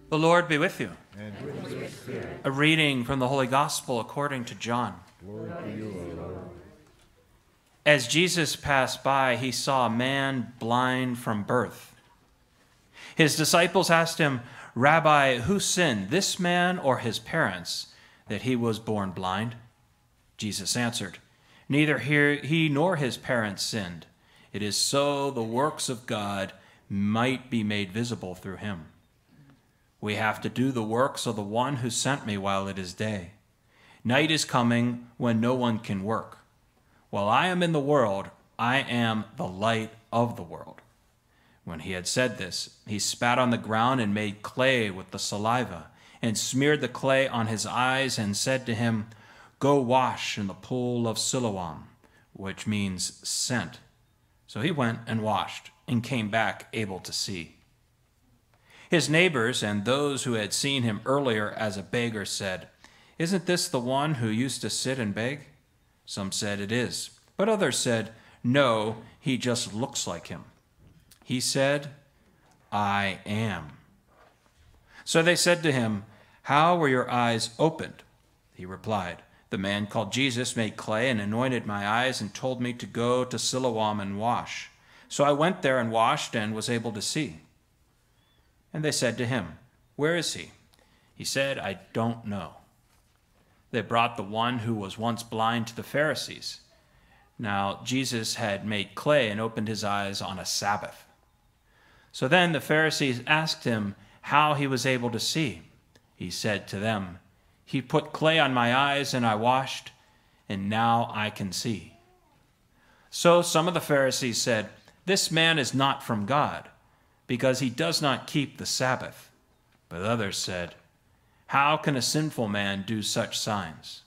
The Lord be with you. And with your spirit. A reading from the Holy Gospel according to John. Glory to you, O Lord. As Jesus passed by, he saw a man blind from birth. His disciples asked him, "Rabbi, who sinned, this man or his parents, that he was born blind?" Jesus answered, "Neither he nor his parents sinned. It is so the works of God might be made visible through him. We have to do the works of the one who sent me while it is day. Night is coming when no one can work. While I am in the world, I am the light of the world." When he had said this, he spat on the ground and made clay with the saliva, and smeared the clay on his eyes, and said to him, "Go wash in the pool of Siloam," which means sent. So he went and washed, and came back able to see. His neighbors and those who had seen him earlier as a beggar said, "Isn't this the one who used to sit and beg?" Some said, "It is." But others said, "No, he just looks like him." He said, "I am." So they said to him, "How were your eyes opened?" He replied, "The man called Jesus made clay and anointed my eyes and told me to go to Siloam and wash. So I went there and washed and was able to see." And they said to him, "Where is he?" He said, "I don't know." They brought the one who was once blind to the Pharisees. Now Jesus had made clay and opened his eyes on a Sabbath. So then the Pharisees asked him how he was able to see. He said to them, "He put clay on my eyes and I washed, and now I can see." So some of the Pharisees said, "This man is not from God, because he does not keep the Sabbath." But others said, "How can a sinful man do such signs?"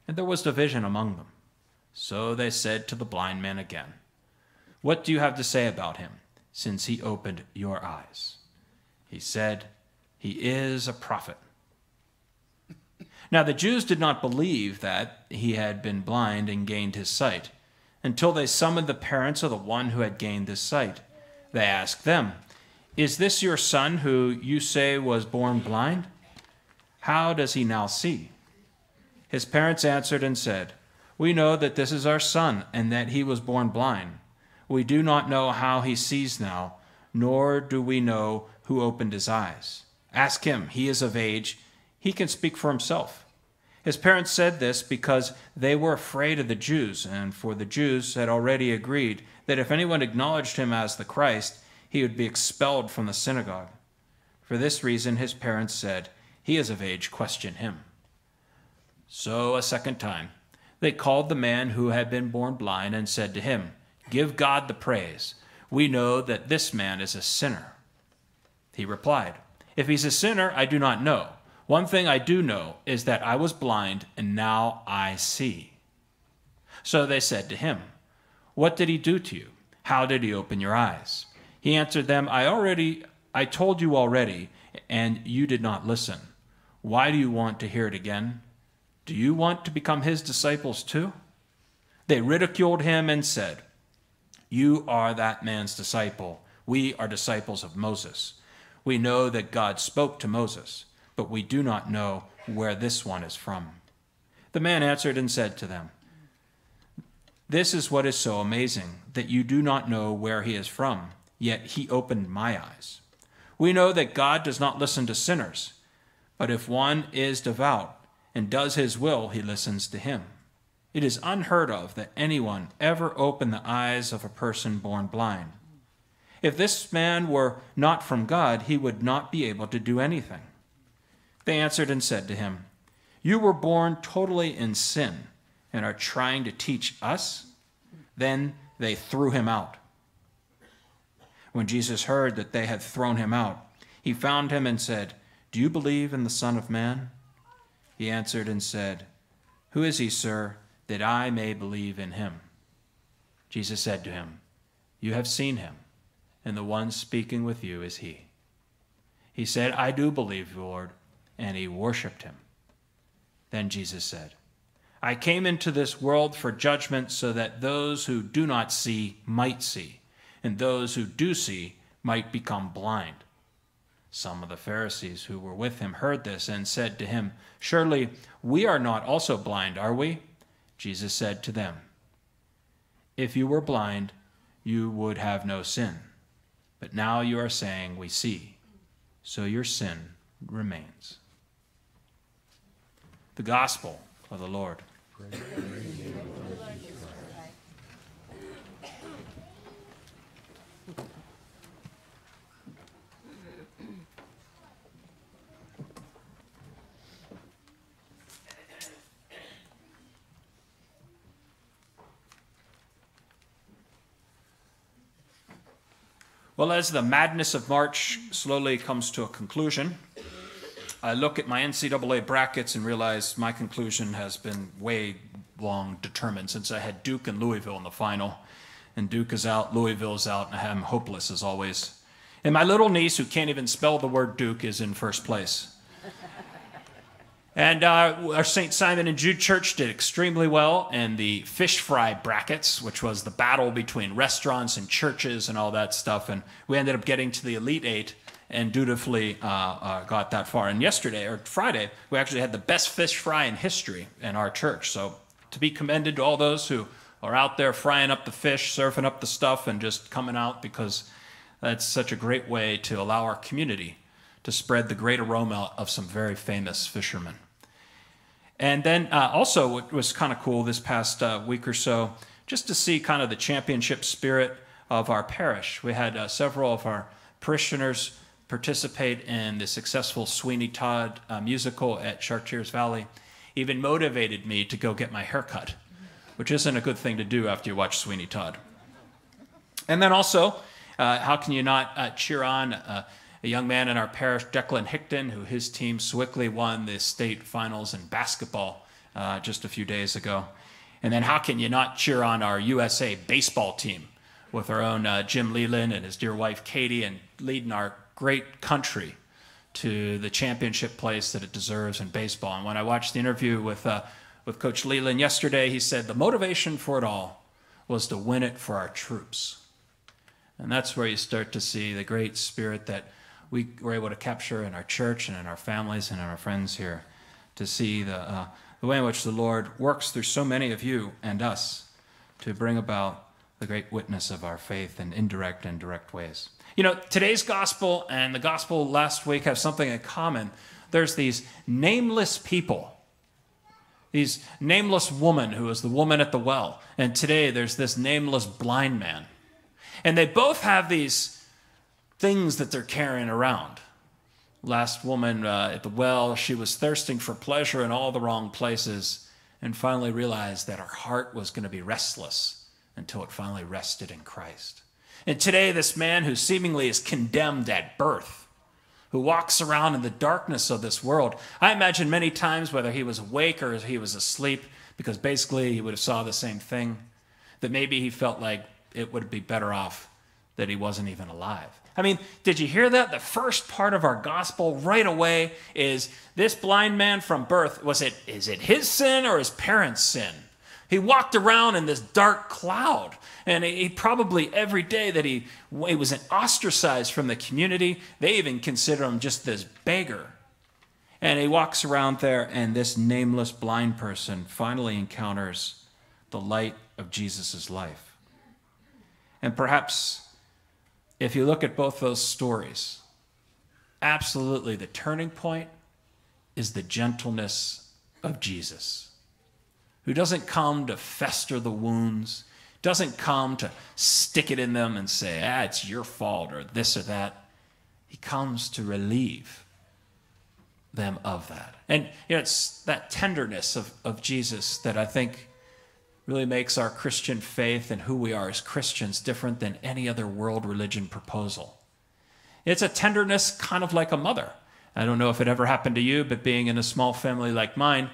And there was division among them. So they said to the blind man again, "What do you have to say about him, since he opened your eyes?" He said, "He is a prophet." Now the Jews did not believe that he had been blind and gained his sight, until they summoned the parents of the one who had gained his sight. They asked them, "Is this your son who you say was born blind? How does he now see?" His parents answered and said, "We know that this is our son and that he was born blind. We do not know how he sees now, nor do we know who opened his eyes. Ask him, he is of age. He can speak for himself." His parents said this because they were afraid of the Jews, and for the Jews had already agreed that if anyone acknowledged him as the Christ, he would be expelled from the synagogue. For this reason his parents said, "He is of age, question him." So a second time they called the man who had been born blind and said to him, "Give God the praise. We know that this man is a sinner." He replied, "If he's a sinner, I do not know. One thing I do know is that I was blind and now I see." So they said to him, "What did he do to you? How did he open your eyes?" He answered them, I told you already, and you did not listen. Why do you want to hear it again? Do you want to become his disciples too?" They ridiculed him and said, "You are that man's disciple. We are disciples of Moses. We know that God spoke to Moses, but we do not know where this one is from." The man answered and said to them, "This is what is so amazing, that you do not know where he is from, yet he opened my eyes. We know that God does not listen to sinners, but if one is devout and does his will, he listens to him. It is unheard of that anyone ever opened the eyes of a person born blind. If this man were not from God, he would not be able to do anything." They answered and said to him, "You were born totally in sin and are trying to teach us?" Then they threw him out. When Jesus heard that they had thrown him out, he found him and said, "Do you believe in the Son of Man?" He answered and said, "Who is he, sir, that I may believe in him?" Jesus said to him, "You have seen him, and the one speaking with you is he." He said, "I do believe, Lord," and he worshipped him. Then Jesus said, "I came into this world for judgment so that those who do not see might see, and those who do see might become blind." Some of the Pharisees who were with him heard this and said to him, "Surely we are not also blind, are we?" Jesus said to them, "If you were blind, you would have no sin. But now you are saying, 'We see,' so your sin remains." The Gospel of the Lord. Well, as the madness of March slowly comes to a conclusion, I look at my NCAA brackets and realize my conclusion has been way long determined since I had Duke and Louisville in the final. And Duke is out, Louisville's out, and I'm hopeless as always. And my little niece, who can't even spell the word Duke, is in first place. And our St. Simon and Jude Church did extremely well in the fish fry brackets, which was the battle between restaurants and churches and all that stuff. And we ended up getting to the Elite Eight and dutifully got that far. And yesterday, or Friday, we actually had the best fish fry in history in our church. So to be commended to all those who are out there frying up the fish, surfing up the stuff, and just coming out, because that's such a great way to allow our community to spread the great aroma of some very famous fishermen. And then also it was kind of cool this past week or so, just to see kind of the championship spirit of our parish. We had several of our parishioners participate in the successful Sweeney Todd musical at Chartiers Valley. Even motivated me to go get my hair cut, which isn't a good thing to do after you watch Sweeney Todd. And then also, how can you not cheer on a young man in our parish, Declan Hickton, who his team swiftly won the state finals in basketball just a few days ago. And then how can you not cheer on our USA baseball team with our own Jim Leland and his dear wife Katie, and leading our great country to the championship place that it deserves in baseball. And when I watched the interview with Coach Leland yesterday, he said the motivation for it all was to win it for our troops. And that's where you start to see the great spirit that we were able to capture in our church and in our families and in our friends here, to see the way in which the Lord works through so many of you and us to bring about the great witness of our faith in indirect and direct ways. You know, today's gospel and the gospel last week have something in common. There's these nameless people, these nameless woman who was the woman at the well, and today there's this nameless blind man. And they both have these things that they're carrying around. Last woman at the well, she was thirsting for pleasure in all the wrong places and finally realized that her heart was going to be restless until it finally rested in Christ. And today, this man who seemingly is condemned at birth, who walks around in the darkness of this world, I imagine many times, whether he was awake or he was asleep, because basically he would have saw the same thing, that maybe he felt like it would be better off that he wasn't even alive. I mean, did you hear that? The first part of our gospel right away is this blind man from birth. Is it his sin or his parents' sin? He walked around in this dark cloud, and he probably every day that he was ostracized from the community, they even consider him just this beggar. And he walks around there, and this nameless blind person finally encounters the light of Jesus' life. And perhaps if you look at both those stories, absolutely the turning point is the gentleness of Jesus, who doesn't come to fester the wounds, doesn't come to stick it in them and say, it's your fault or this or that. He comes to relieve them of that. And you know, it's that tenderness of Jesus that I think really makes our Christian faith and who we are as Christians different than any other world religion proposal. It's a tenderness kind of like a mother. I don't know if it ever happened to you, but being in a small family like mine,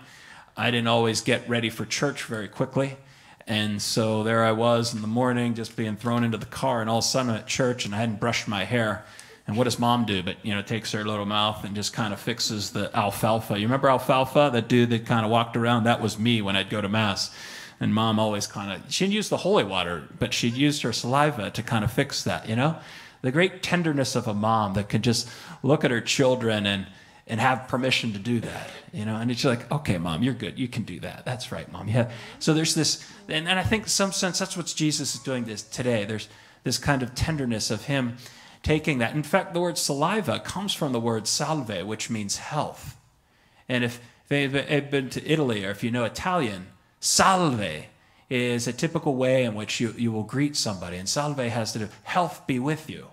I didn't always get ready for church very quickly. And so there I was in the morning just being thrown into the car, and all of a sudden I'm at church and I hadn't brushed my hair. And what does mom do? But, takes her little mouth and just kind of fixes the alfalfa. You remember alfalfa? That dude that kind of walked around? That was me when I'd go to Mass. And mom always she didn't use the holy water, but she'd used her saliva to kind of fix that, the great tenderness of a mom that can just look at her children and have permission to do that, you know, and it's like, okay, Mom, you're good. You can do that. That's right, Mom. Yeah. So there's this, and I think in some sense that's what Jesus is doing this today. There's this kind of tenderness of him taking that. In fact, the word saliva comes from the word salve, which means health. And if they've been to Italy, or if you know Italian, salve is a typical way in which you will greet somebody. And salve has to do, health be with you.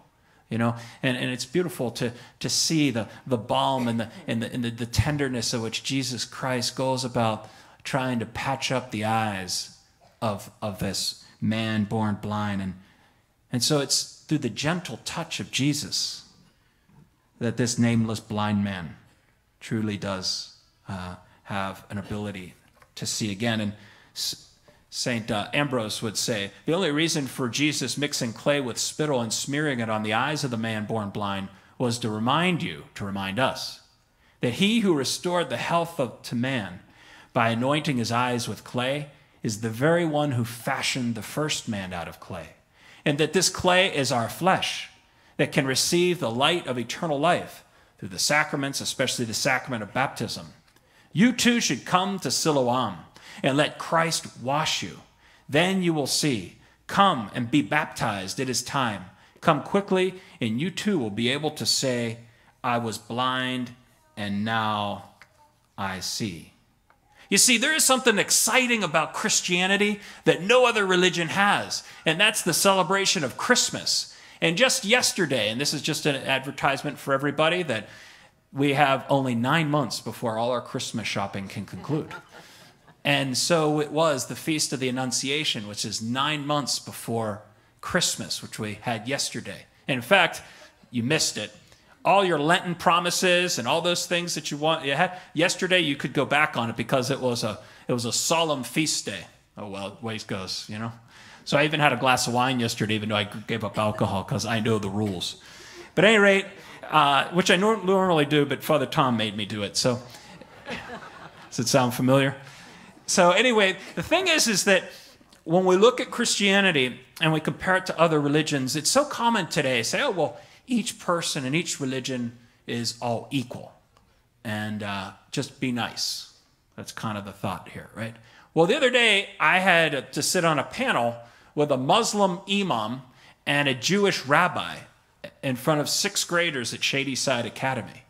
You know, and it's beautiful to see the balm and the tenderness of which Jesus Christ goes about trying to patch up the eyes of this man born blind. And so it's through the gentle touch of Jesus that this nameless blind man truly does have an ability to see again. And St. Ambrose would say, the only reason for Jesus mixing clay with spittle and smearing it on the eyes of the man born blind was to remind us, that he who restored the health to man by anointing his eyes with clay is the very one who fashioned the first man out of clay. And that this clay is our flesh that can receive the light of eternal life through the sacraments, especially the sacrament of baptism. You too should come to Siloam and let Christ wash you. Then you will see. Come and be baptized. It is time. Come quickly, and you too will be able to say, I was blind, and now I see. You see, there is something exciting about Christianity that no other religion has, and that's the celebration of Christmas. And just yesterday, and this is just an advertisement for everybody, that we have only 9 months before all our Christmas shopping can conclude. And so it was the Feast of the Annunciation, which is 9 months before Christmas, which we had yesterday. And in fact, you missed it. All your Lenten promises and all those things that you had yesterday, you could go back on it because it was a solemn feast day. Oh, well, ways goes, you know. So I even had a glass of wine yesterday, even though I gave up alcohol because I know the rules. But at any rate, which I normally do, but Father Tom made me do it. So does it sound familiar? So anyway, the thing is that when we look at Christianity and we compare it to other religions, it's so common today to say, oh, well, each person in each religion is all equal. And just be nice. That's kind of the thought here, right? Well, the other day, I had to sit on a panel with a Muslim imam and a Jewish rabbi in front of 6th graders at Shadyside Academy.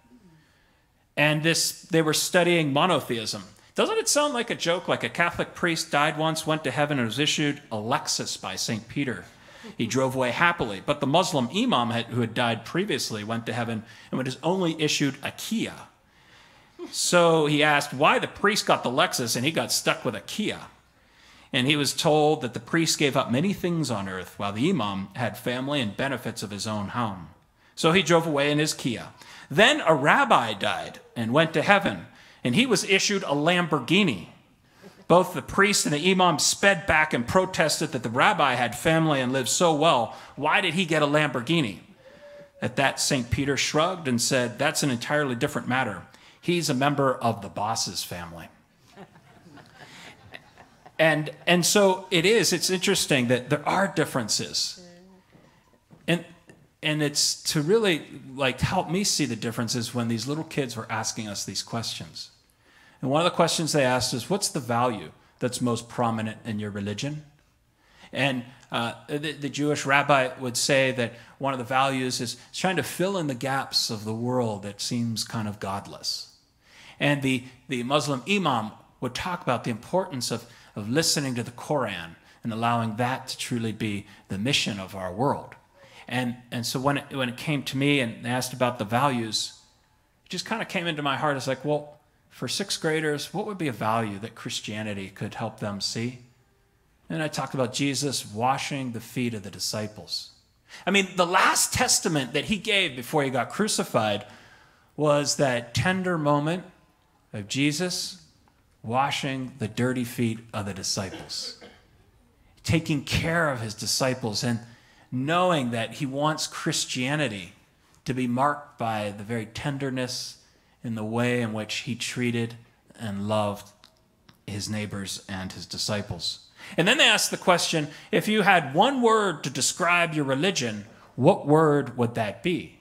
And they were studying monotheism. Doesn't it sound like a joke, like a Catholic priest died once, went to heaven, and was issued a Lexus by St. Peter? He drove away happily. But the Muslim imam who had died previously went to heaven and was only issued a Kia. So he asked why the priest got the Lexus and he got stuck with a Kia. And he was told that the priest gave up many things on earth while the imam had family and benefits of his own home. So he drove away in his Kia. Then a rabbi died and went to heaven, and he was issued a Lamborghini. Both the priest and the imam sped back and protested that the rabbi had family and lived so well. Why did he get a Lamborghini? At that, St. Peter shrugged and said, that's an entirely different matter. He's a member of the boss's family. And so it's interesting that there are differences. And it's to really help me see the differences when these little kids were asking us these questions. And one of the questions they asked is, what's the value that's most prominent in your religion? And the Jewish rabbi would say that one of the values is trying to fill in the gaps of the world that seems kind of godless. And the Muslim imam would talk about the importance of listening to the Quran and allowing that to truly be the mission of our world. And so when it came to me and they asked about the values, it just kind of came into my heart. It's like, well, for 6th graders, what would be a value that Christianity could help them see? And I talked about Jesus washing the feet of the disciples. I mean, the last testament that he gave before he got crucified was that tender moment of Jesus washing the dirty feet of the disciples, taking care of his disciples and knowing that he wants Christianity to be marked by the very tenderness in the way in which he treated and loved his neighbors and his disciples. And then they asked the question, if you had one word to describe your religion, what word would that be?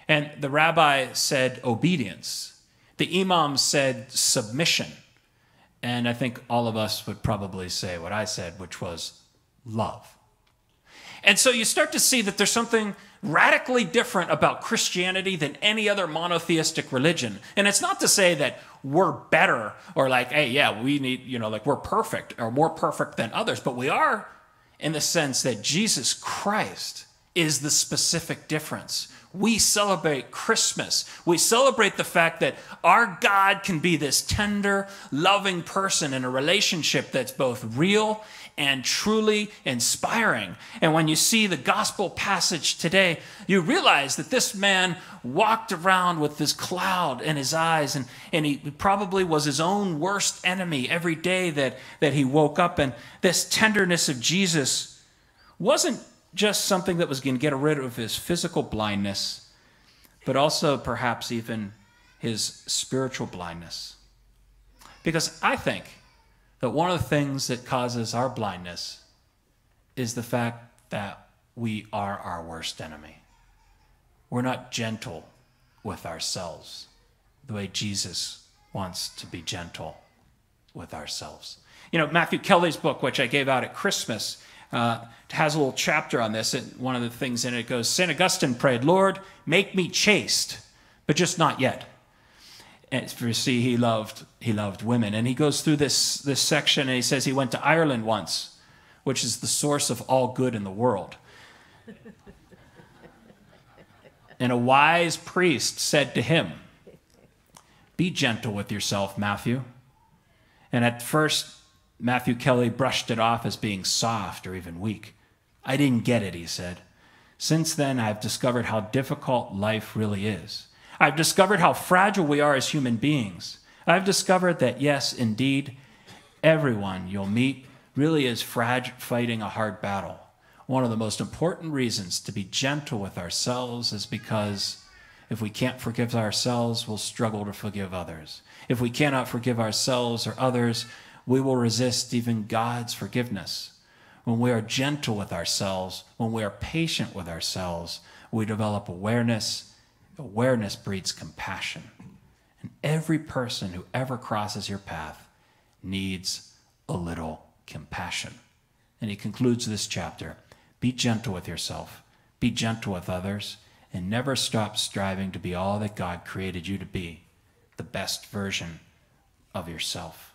And the rabbi said obedience. The imam said submission. And I think all of us would probably say what I said, which was love. And so you start to see that there's something radically different about Christianity than any other monotheistic religion. And it's not to say that we're better or like, hey, yeah, we need, like we're perfect or more perfect than others, but we are in the sense that Jesus Christ is the specific difference. We celebrate Christmas. We celebrate the fact that our God can be this tender, loving person in a relationship that's both real and truly inspiring. And when you see the gospel passage today, you realize that this man walked around with this cloud in his eyes, and he probably was his own worst enemy every day that he woke up. And this tenderness of Jesus wasn't just something that was going to get rid of his physical blindness, but also perhaps even his spiritual blindness. Because I think that one of the things that causes our blindness is the fact that we are our worst enemy. We're not gentle with ourselves the way Jesus wants to be gentle with ourselves. Matthew Kelly's book, which I gave out at Christmas, has a little chapter on this, and one of the things in it goes, St. Augustine prayed, Lord, make me chaste, but just not yet. And for you see, he loved women. And he goes through this section, and he says he went to Ireland once, which is the source of all good in the world. And a wise priest said to him, be gentle with yourself, Matthew. And at first, Matthew Kelly brushed it off as being soft or even weak. I didn't get it, he said. Since then, I've discovered how difficult life really is. I've discovered how fragile we are as human beings. I've discovered that, yes, indeed, everyone you'll meet really is fighting a hard battle. One of the most important reasons to be gentle with ourselves is because if we can't forgive ourselves, we'll struggle to forgive others. If we cannot forgive ourselves or others, we will resist even God's forgiveness. When we are gentle with ourselves, when we are patient with ourselves, we develop awareness. Awareness breeds compassion. And every person who ever crosses your path needs a little compassion. And he concludes this chapter, be gentle with yourself, be gentle with others, and never stop striving to be all that God created you to be, the best version of yourself.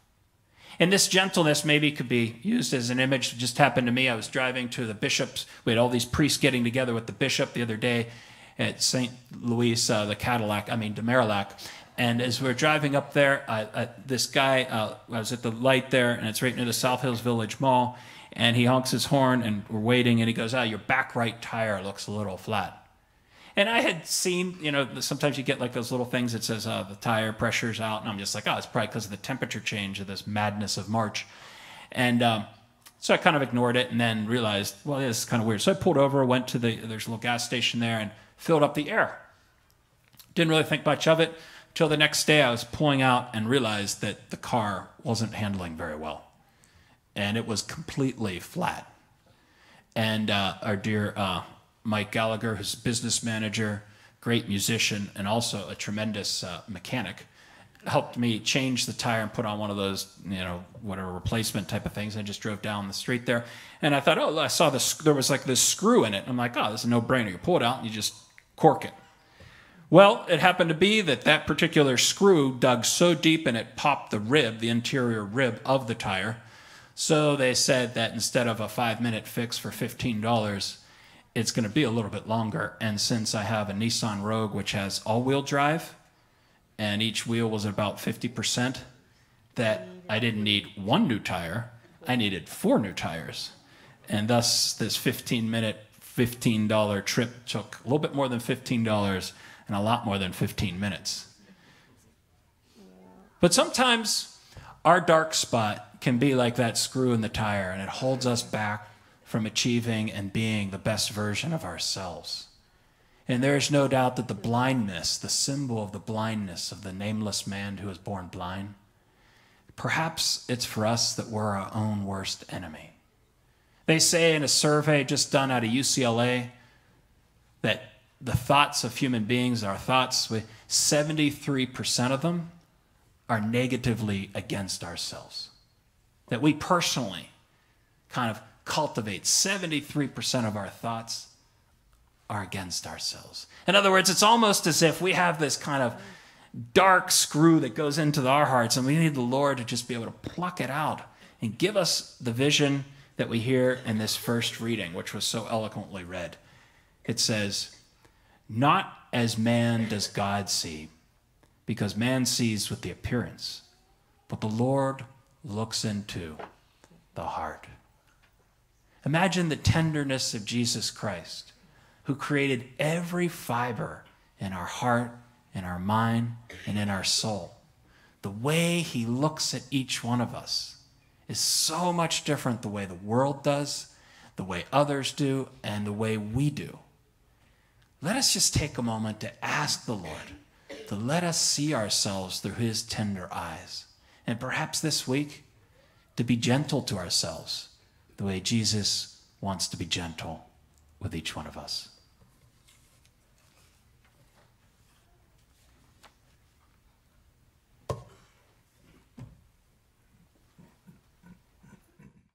And this gentleness maybe could be used as an image that just happened to me. I was driving to the bishops. We had all these priests getting together with the bishop the other day at St. Louis, de Marillac. And as we were driving up there, this guy, I was at the light there, and it's right near the South Hills Village Mall, and he honks his horn, and we're waiting, and he goes, your back right tire looks a little flat. And I had seen, sometimes you get like those little things that says the tire pressure's out, and I'm just like, it's probably because of the temperature change of this madness of March. And so I kind of ignored it and then realized, well, this is kind of weird. So I pulled over, went to there's a little gas station there and filled up the air. Didn't really think much of it until the next day I was pulling out and realized that the car wasn't handling very well. And it was completely flat. And our dear Mike Gallagher, who's business manager, great musician, and also a tremendous mechanic, helped me change the tire and put on one of those, whatever replacement type of things. I just drove down the street there, and I thought, I saw there was like this screw in it. I'm like, this is a no-brainer. You pull it out and you just cork it. Well, it happened to be that particular screw dug so deep and it popped the interior rib of the tire. So they said that instead of a 5-minute fix for $15, it's going to be a little bit longer. And since I have a Nissan Rogue, which has all-wheel drive, and each wheel was about 50%, that I didn't need one new tire, I needed 4 new tires. And thus, this 15-minute, $15 trip took a little bit more than $15 and a lot more than 15 minutes. But sometimes our dark spot can be like that screw in the tire, and it holds us back from achieving and being the best version of ourselves. And there is no doubt that the blindness, the symbol of the blindness of the nameless man who was born blind, perhaps it's for us that we're our own worst enemy. They say in a survey just done out of UCLA that the thoughts of human beings, our thoughts, 73% of them are negatively against ourselves. That we personally kind of cultivate 73% of our thoughts are against ourselves. In other words, it's almost as if we have this kind of dark screw that goes into our hearts, and we need the Lord to just be able to pluck it out and give us the vision that we hear in this first reading, which was so eloquently read. It says, "Not as man does God see, because man sees with the appearance, but the Lord looks into the heart." Imagine the tenderness of Jesus Christ, who created every fiber in our heart, in our mind, and in our soul. The way he looks at each one of us is so much different the way the world does, the way others do, and the way we do. Let us just take a moment to ask the Lord to let us see ourselves through his tender eyes. And perhaps this week, to be gentle to ourselves the way Jesus wants to be gentle with each one of us.